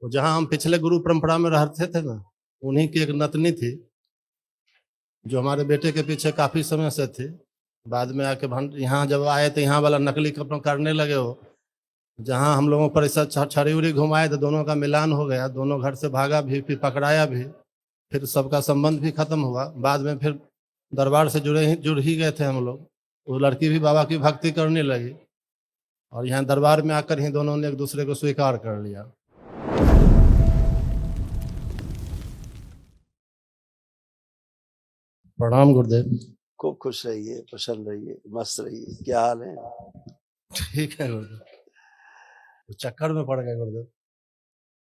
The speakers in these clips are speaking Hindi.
तो जहाँ हम पिछले गुरु परंपरा में रहते थे ना, उन्हीं की एक नतनी थी जो हमारे बेटे के पीछे काफी समय से थी। बाद में आके यहाँ जब आए तो यहाँ वाला नकली कपड़ा करने लगे हो। जहाँ हम लोगों पर ऐसा छड़ी उड़ी घुमाए तो दोनों का मिलान हो गया, दोनों घर से भागा भी, फिर पकड़ाया भी, फिर सबका संबंध भी खत्म हुआ। बाद में फिर दरबार से जुड़ ही गए थे हम लोग। वो लड़की भी बाबा की भक्ति करने लगी और यहाँ दरबार में आकर ही दोनों ने एक दूसरे को स्वीकार कर लिया। प्रणाम गुरुदेव। खूब खुश रहिए, प्रसन्न रहिए, मस्त रहिए। क्या हाल है? ठीक है गुरुदेव। तो चक्कर में पड़ गए गुरुदेव।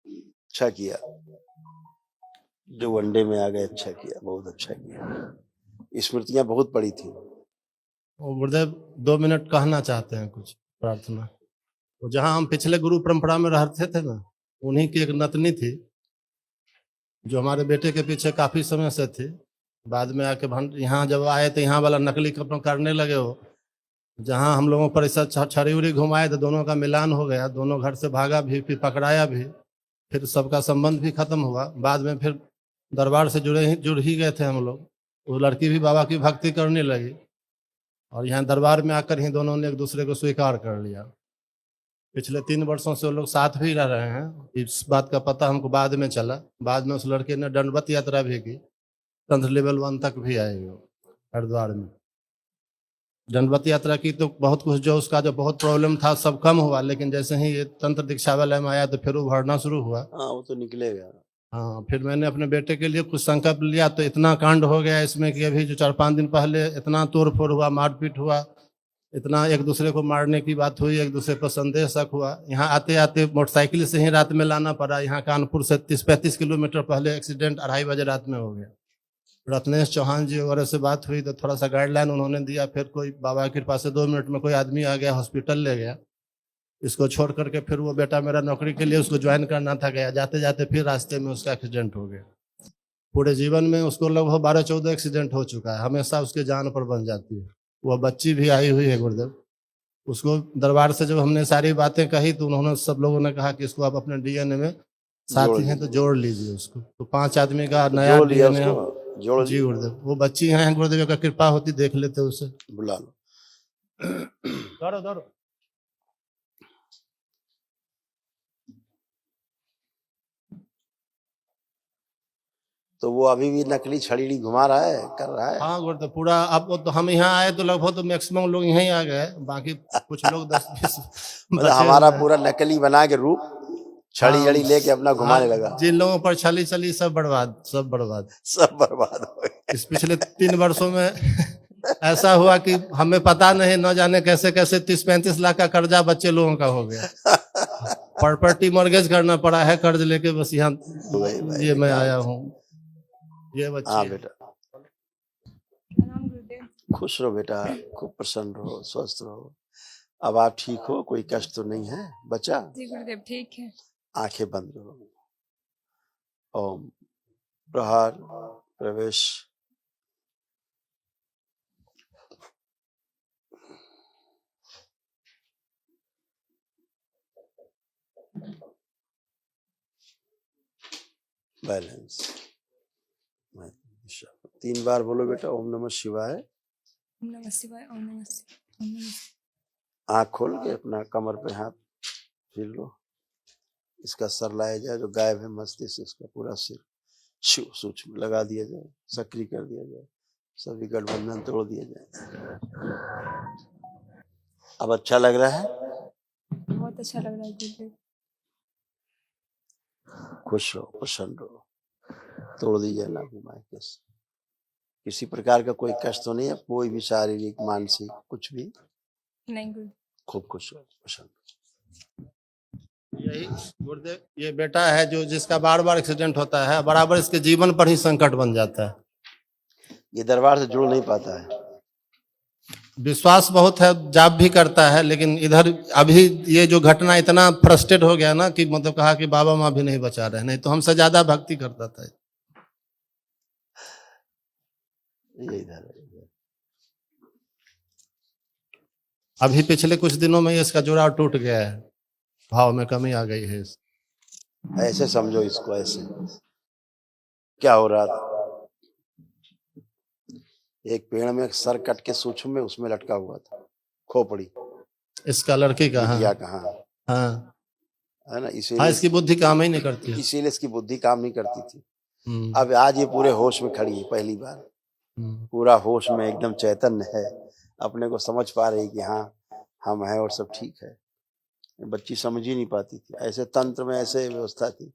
अच्छा किया जो वनडे में आ गए, अच्छा किया, बहुत अच्छा किया। स्मृतियां बहुत पड़ी थी। वो गुरुदेव 2 मिनट कहना चाहते हैं कुछ प्रार्थना। तो जहाँ हम पिछले गुरु परंपरा में रहते थे ना, उन्हीं की एक नतनी थी जो हमारे बेटे के पीछे काफी समय से थी। बाद में आके यहाँ जब आए तो यहाँ वाला नकली कपड़ा करने लगे हो। जहाँ हम लोगों पर ऐसा छड़ी उड़ी घुमाए तो दोनों का मिलान हो गया, दोनों घर से भागा भी, फिर पकड़ाया भी, फिर सबका संबंध भी खत्म हुआ। बाद में फिर दरबार से जुड़ ही गए थे हम लोग। वो लड़की भी बाबा की भक्ति करने लगी और यहाँ दरबार में आकर ही दोनों ने एक दूसरे को स्वीकार कर लिया। पिछले 3 वर्षों से वो लोग साथ भी रह रहे हैं। इस बात का पता हमको बाद में चला। बाद में उस लड़के ने दंडवत यात्रा भी की, तंत्र लेवल 1 तक भी आए वो हरिद्वार में। दंडवत यात्रा की तो बहुत कुछ, जो उसका जो बहुत प्रॉब्लम था सब कम हुआ, लेकिन जैसे ही ये तंत्र दीक्षा वाला में आया तो फिर वो भरना शुरू हुआ। हाँ, वो तो निकलेगा। हाँ, फिर मैंने अपने बेटे के लिए कुछ संकल्प लिया तो इतना कांड हो गया इसमें कि अभी जो 4-5 दिन पहले इतना तोड़ फोड़ हुआ, मारपीट हुआ, इतना एक दूसरे को मारने की बात हुई, एक दूसरे पर संदेह शक हुआ। यहाँ आते आते मोटरसाइकिल से ही रात में लाना पड़ा। यहाँ कानपुर से 30-35 किलोमीटर पहले एक्सीडेंट 2:30 बजे रात में हो गया। रत्नेश चौहान जी वगैरह से बात हुई तो थोड़ा सा गाइडलाइन उन्होंने दिया। फिर कोई बाबा की कृपा से 2 मिनट में कोई आदमी आ गया, हॉस्पिटल ले गया। इसको छोड़ करके फिर वो बेटा मेरा नौकरी के लिए उसको ज्वाइन करना था, गया। जाते जाते फिर रास्ते में उसका एक्सीडेंट हो गया। पूरे जीवन में उसको लगभग 12-14 एक्सीडेंट हो चुका है, हमेशा उसके जान पर बन जाती है। वह बच्ची भी आई हुई है गुरुदेव। उसको दरबार से जब हमने सारी बातें कही तो उन्होंने, सब लोगों ने कहा कि इसको आप अपने डीएनए में साथी हैं तो जोड़ लीजिए उसको। तो 5 आदमी का नया डीएनए जोड़ जी गुरुदेव। वो बच्ची हैं गुरुदेव का कृपा होती, देख लेते उसे। बुला लो। दौड़ो दौड़ो। तो वो अभी भी नकली छड़ी घुमा रहा है, कर रहा है। हाँ गुरुदेव, पूरा। अब तो हम यहाँ आए तो लगभग तो मैक्सिमम लोग यहीं आ गए, बाकी कुछ लोग 10-20 मतलब हमारा पूरा नकली बना के रूप छड़ी जड़ी लेके अपना घुमाने लगा। जिन लोगों पर छली चली सब बर्बाद, सब बर्बाद, सब बर्बाद हो गए। इस पिछले 3 वर्षों में ऐसा हुआ कि हमें पता नहीं, न जाने कैसे कैसे 30-35 लाख का कर्जा बच्चे लोगों का हो गया। प्रॉपर्टी मॉर्गेज करना पड़ा है कर्ज लेके, बस यहाँ ये मैं आया हूँ। ये बच्ची। हाँ बेटा, खुश रहो बेटा, खूब प्रसन्न रहो, स्वस्थ रहो। अब आप ठीक हो? कोई कष्ट तो नहीं है बच्चा? जी गुरुदेव, ठीक है। आंखें बंद करो। ओम प्रहार प्रवेश। बैलेंस। 3 बार बोलो बेटा, ओम नमः शिवाय। ओम नमः शिवाय, ओम नमः शिवाय, ओम नमः शिवाय। आँख खोल के अपना कमर पे हाथ फिर लो। इसका सर लाया जाए, जो गायब है मस्तिष्क, इसका पूरा सिर शिव सूक्ष्म लगा दिया जाए, सक्रिय कर दिया जाए, सभी गठबंधन तोड़ दिया जाए। अब अच्छा लग रहा है? बहुत अच्छा लग रहा है गुरुदेव। खुश रहो, प्रसन्न रहो, तोड़ दीजिए ना घुमाए कैसे। किसी प्रकार का कोई कष्ट तो नहीं है, कोई भी शारीरिक मानसिक कुछ भी नहीं गुरुदेव। खूब खुश रहो, प्रसन्न। यही गुरुदेव, ये बेटा है जो जिसका बार बार एक्सीडेंट होता है, बराबर इसके जीवन पर ही संकट बन जाता है। ये दरबार से जुड़ नहीं पाता है। विश्वास बहुत है, जाप भी करता है, लेकिन इधर अभी ये जो घटना इतना फ्रस्ट्रेट हो गया ना कि मतलब कहा कि बाबा माँ भी नहीं बचा रहे, नहीं तो हमसे ज्यादा भक्ति करता था। ये इधर अभी पिछले कुछ दिनों में इसका जुड़ाव टूट गया है, भाव में कमी आ गई है। ऐसे समझो इसको, ऐसे क्या हो रहा था, एक पेड़ में सर कट के सूक्ष्म में उसमें लटका हुआ था खोपड़ी, इसका लड़की का, हाँ बिटिया कहाँ हाँ है ना, हाँ, इसीलिए इसकी बुद्धि काम ही नहीं करती है। इसीलिए इसकी बुद्धि काम नहीं करती थी। हम्म, अब आज ये पूरे होश में खड़ी है, पहली बार हम्म, पूरा होश में एकदम चैतन्य है, अपने को समझ पा रही कि हाँ हम हैं और सब ठीक है। बच्ची समझ ही नहीं पाती थी, ऐसे तंत्र में ऐसे व्यवस्था थी,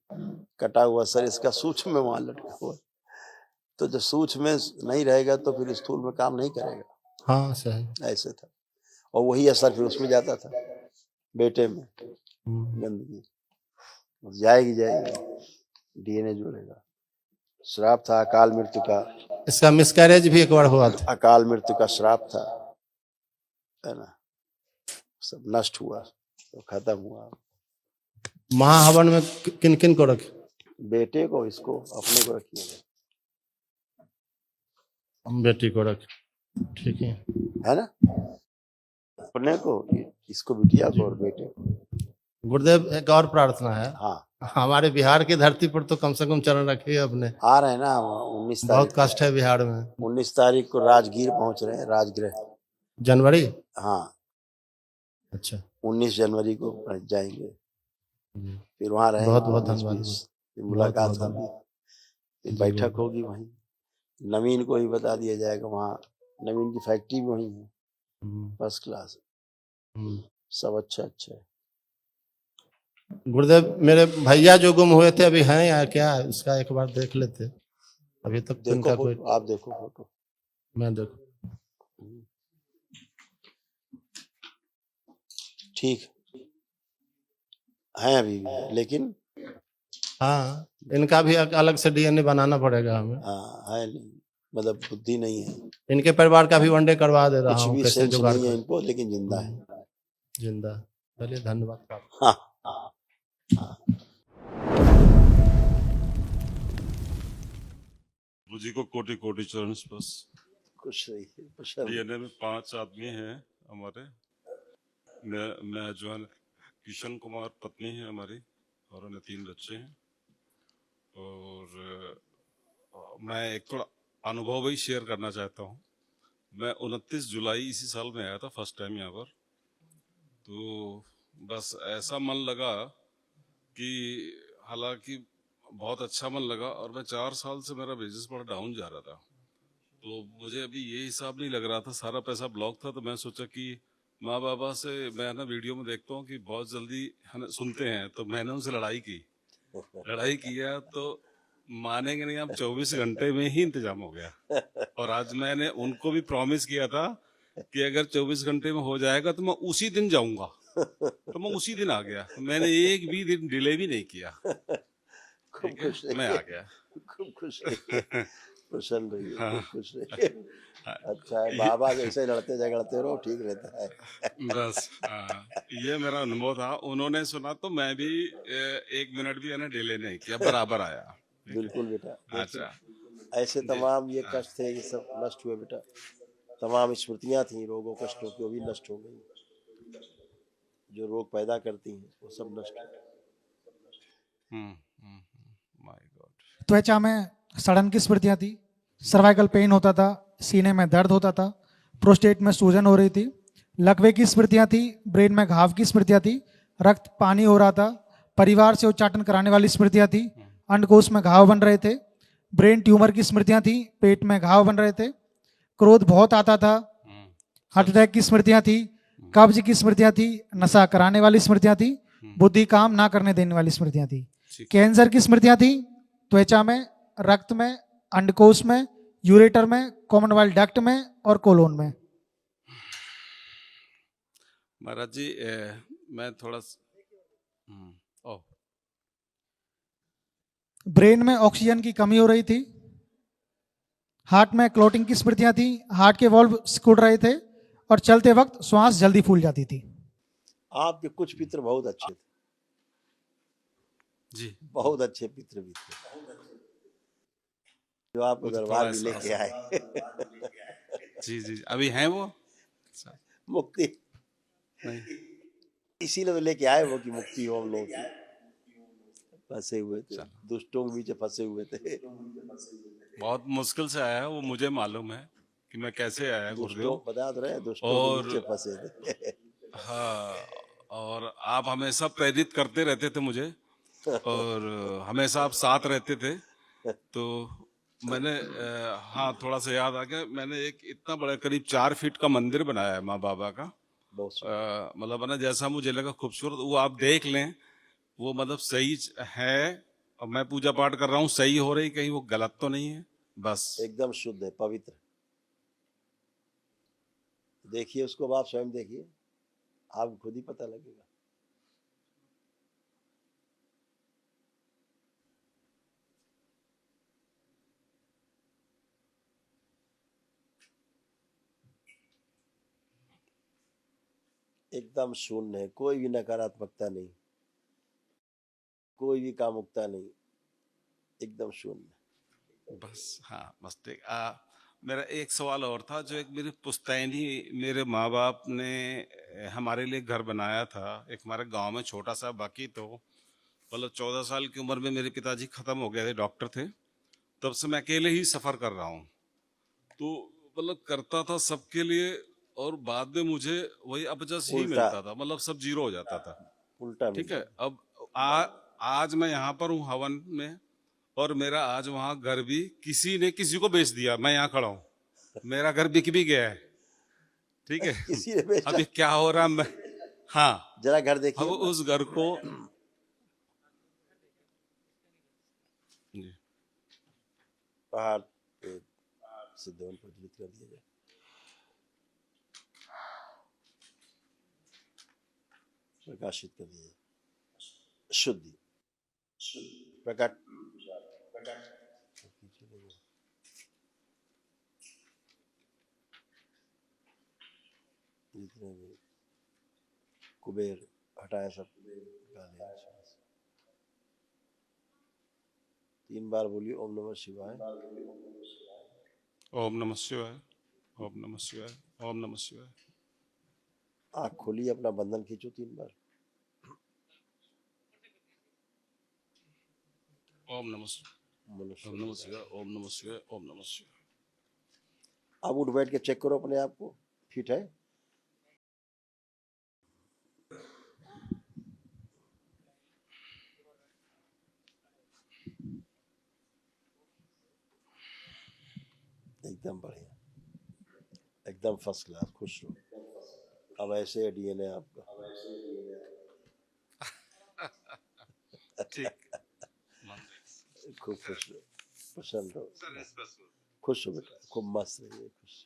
कटा हुआ सर इसका सूक्ष्म में वहां लटका हुआ, तो जब सूक्ष्म में नहीं रहेगा तो फिर स्थूल में काम नहीं करेगा, हाँ सही। ऐसे था। और वही असर फिर उसमें जाता था, बेटे में गंदगी जाएगी डीएनए जुड़ेगा। श्राप था अकाल मृत्यु का, इसका मिसकैरेज भी एक बार हुआ था। अकाल मृत्यु का श्राप था, है ना, सब नष्ट हुआ, तो खत्म हुआ। महाहवन में किन किन को रखे? बेटे को, इसको, अपने को रखिएगा, बेटी को रखे, ठीक है ना, अपने को, इसको, बिटिया को और बेटे को। गुरुदेव एक और प्रार्थना है। हाँ हमारे बिहार की धरती पर तो कम से कम चरण रखिए अपने। आ रहे हैं ना 19 बहुत तारीख, कष्ट है बिहार में। 19 तारीख को राजगीर पहुंच रहे हैं, राजगृह। जनवरी, हाँ अच्छा 19 जनवरी को जाएंगे, फिर वहां रहेंगे। बहुत बहुत धन्यवाद। फिर मुलाकात बहुत होगी, फिर जी, बैठक बिल्कुल। होगी वहीं। नवीन को ही बता दिया जाएगा, वहाँ नवीन की फैक्ट्री भी वहीं है, फर्स्ट क्लास, सब अच्छा अच्छा है। गुरुदेव मेरे भैया जो गुम हुए थे अभी हैं या क्या, उसका एक बार देख लेते। अभी तक तो देखो इनका कोई, फोटो, आप देखो फोटो, मैं देखो ठीक है अभी भी, लेकिन हाँ इनका भी अलग से डीएनए बनाना पड़ेगा हमें। हाँ है नहीं, मतलब बुद्धि नहीं है, इनके परिवार का भी वनडे करवा दे रहा कुछ हूँ, भी कैसे सेंस जुगाड़ नहीं है कर। इनको, लेकिन जिंदा है। जिंदा, चलिए धन्यवाद। हाँ गुरु जी को कोटि कोटि चरण स्पर्श। खुश रहिए, प्रसन्न। डीएनए में 5 आदमी हैं हमारे। मैं जो है किशन कुमार पत्नी है हमारी, और उन्हें 3 बच्चे हैं। और मैं एक थोड़ा अनुभव ही शेयर करना चाहता हूँ। मैं 29 जुलाई इसी साल में आया था फर्स्ट टाइम यहाँ पर। तो बस ऐसा मन लगा कि, हालांकि बहुत अच्छा मन लगा, और मैं 4 साल से मेरा बिजनेस बड़ा डाउन जा रहा था। तो मुझे अभी ये हिसाब नहीं लग रहा था, सारा पैसा ब्लॉक था। तो मैं सोचा कि माँ बाबा से, मैं ना वीडियो में देखता हूँ कि बहुत जल्दी है ना सुनते हैं, तो मैंने उनसे लड़ाई किया तो मानेंगे नहीं आप, 24 घंटे में ही इंतजाम हो गया। और आज मैंने उनको भी प्रॉमिस किया था कि अगर 24 घंटे में हो जाएगा तो मैं उसी दिन जाऊंगा, तो मैं उसी दिन आ गया। तो मैंने एक भी दिन डिले भी नहीं किया। खूब खुश रहिए, मैं आ गया। खूब खुश रहिए, प्रसन्न रहिए, हाँ। खूब खुश रहिए। अच्छा है, बाबा जैसे लड़ते झगड़ते रहो, ठीक रहता है। बस ये मेरा अनुभव था। उन्होंने सुना तो मैं भी 1 मिनट भी है ना डिले नहीं किया, बराबर आया। बिल्कुल बेटा, अच्छा, ऐसे तमाम ये कष्ट थे, ये सब नष्ट हुए बेटा। तमाम स्मृतियां थी रोगों कष्टों की, वो भी नष्ट हो गई। जो रोग पैदा करती हैं वो सब नष्ट हो गए। My God. त्वचा में सड़न की स्मृतियां थी, सर्वाइकल पेन होता था, सीने में दर्द होता था, प्रोस्टेट में सूजन हो रही थी, लकवे की स्मृतियां थी, ब्रेन में घाव की स्मृतियां थी, रक्त पानी हो रहा था, परिवार से उच्चाटन कराने वाली स्मृतियां थी, अंडकोश में घाव बन रहे थे, ब्रेन ट्यूमर की स्मृतियां थी, पेट में घाव बन रहे थे, क्रोध बहुत आता था, हार्ट अटैक की स्मृतियां थी, कब्ज की स्मृतियां थी, नशा कराने वाली स्मृतियां थी, बुद्धि काम ना करने देने वाली स्मृतियां थी, कैंसर की स्मृतियां थी, त्वचा में, रक्त में, अंडकोश में, यूरेटर में, कॉमन वाइल डक्ट में और कोलोन में। महाराज जी मैं थोड़ा ओह, ब्रेन में ऑक्सीजन की कमी हो रही थी, हार्ट में क्लोटिंग की स्मृतियां थी, हार्ट के वॉल्व सिकुड़ रहे थे और चलते वक्त श्वास जल्दी फूल जाती थी। आपके कुछ पित्र बहुत अच्छे थे जी, बहुत अच्छे पित्र भी थे, जो आपको दरबार में लेके आए। जी जी, अभी हैं वो? मुक्ति नहीं, इसीलिए तो लेके आए वो, कि मुक्ति हो हम लोग की। फंसे हुए थे, दुष्टों के बीच फंसे हुए थे। बहुत मुश्किल से आया है, वो मुझे मालूम है कि मैं कैसे आया दुष्टों, गुरुदेव। बता तो रहे, दुष्टों के और बीच फंसे थे। हाँ, और आप हमेशा प्रेरित करते रहते थे मुझे, और हमेशा आप साथ रहते थे। तो मैंने हाँ, थोड़ा सा याद आ गया, मैंने एक इतना बड़ा करीब 4 फीट का मंदिर बनाया है माँ बाबा का। बहुत सुंदर। मतलब है ना, जैसा मुझे लगा खूबसूरत, वो आप देख लें, वो मतलब सही है। और मैं पूजा पाठ कर रहा हूँ, सही हो रही, कहीं वो गलत तो नहीं है, बस। एकदम शुद्ध है, पवित्र। देखिए उसको, आप स्वयं देखिए, आपको खुद ही पता लगेगा। एकदम शून्य है, कोई भी नकारात्मकता नहीं, कोई भी कामुकता नहीं, एकदम शून्य। बस हाँ, बस ठीक। मेरा एक सवाल और था, जो एक मेरी पुश्तैनी, मेरे माँ बाप ने हमारे लिए घर बनाया था एक हमारे गांव में छोटा सा। बाकी तो मतलब 14 साल की उम्र में मेरे पिताजी खत्म हो गए थे, डॉक्टर थे, तब से मैं अकेले ही सफर कर रहा हूँ। तो मतलब करता था सबके लिए, और बाद में मुझे वही अपजस ही उल्टा, मिलता था, मतलब सब जीरो हो जाता था। उल्टा ठीक मिलता है, अब आज मैं यहाँ पर हूँ हवन में, और मेरा आज वहां घर भी किसी ने किसी को बेच दिया। मैं यहाँ खड़ा हूँ, मेरा घर बिक भी गया है। ठीक है। है। किसी ने बेचा। अब ये क्या हो रहा है, मैं, हाँ, जरा घर देखिए अब अपना। उस घर को जी, पहाड़ पे से ध्यान प्रज्वलित कर दिया जाए। प्रकाशित कर दिया जाए। शुद्धि, प्रकट। जितने भी कुबेर हटाया, सब निकाले आसपास। 3 बार बोलिए ओम नमः शिवाय। ओम नमः शिवाय, ओम नमः शिवाय, ओम नमः शिवाय। आँख खोलिए, अपना बंधन खींचो 3 बार। ओम नमः शिवाय, मनुष्य ओम नमः शिवाय, ओम नमः शिवाय, ओम नमः शिवाय। अब उठ बैठ के चेक करो अपने आप को, फिट है। एकदम बढ़िया, एकदम फर्स्ट क्लास, खुश रहो। अब ऐसे डीएनए आपका। ठीक। खूब खुश रहो, प्रसन्न रहो, खुश हो बेटा, खूब मस्त रहिए, खुश।